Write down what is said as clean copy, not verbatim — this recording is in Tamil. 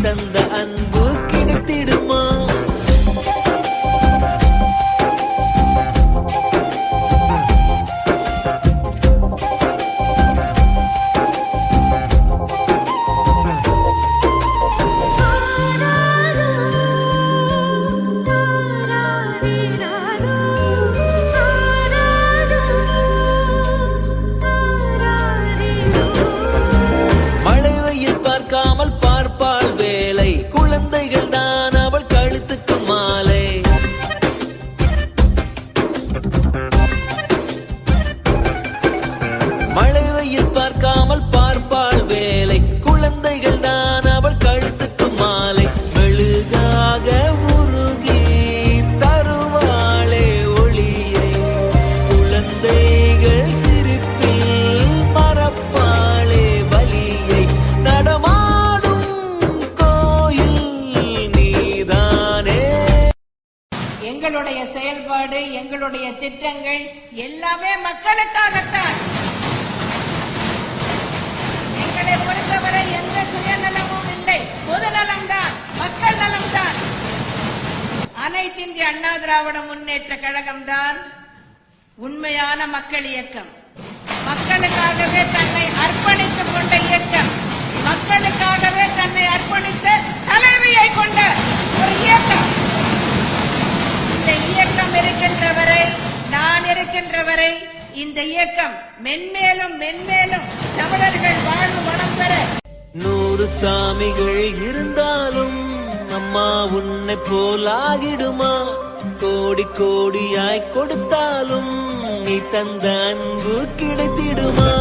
தந்த அன்பு கிடைத்திடுமா? பார்க்காமல் பார்ப்பாள் வேலை, குழந்தைகள் தான் அவள் கழுத்துக்கு மாலை. மழை வெயில் பார்க்காமல் பார்ப்பாள் வேலை, குழந்தைகள் தான் அவள் கழுத்துக்கு மாலை. மெழுகாக உருகி தருவாளே ஒளியை, குழந்தைகள் சிரிப்பில் மறப்பாளே வலியை. எங்களுடைய செயல்பாடு, எங்களுடைய திட்டங்கள் எல்லாமே மக்களுக்காகத்தான். எங்களை பொறுத்தவரை எந்த சுயநலமும் இல்லை, பொதுநலம்தான், மக்கள் நலம்தான். அனைத்து இந்திய அண்ணா திராவிட முன்னேற்ற கழகம்தான் உண்மையான மக்கள் இயக்கம். மக்களுக்காகவே தன்னை அர்ப்பணித்துக் கொண்ட இயக்கம், மக்களுக்காகவே தன்னை அர்ப்பணித்த தலைமையை கொண்ட ஒரு இயக்கம். இந்த இயக்கம் இருக்கின்ற வரை, நான் இருக்கின்ற வரை இந்த இயக்கம் மென்மேலும் மென்மேலும் தமிழர்கள் வாழ்வு வளம் பெற. 100 சாமிகள் இருந்தாலும் அம்மா உன்னை போலாகிடுமா? கோடி கோடியாய் கொடுத்தாலும் நீ தந்த அன்பு கிடைத்திடுமா?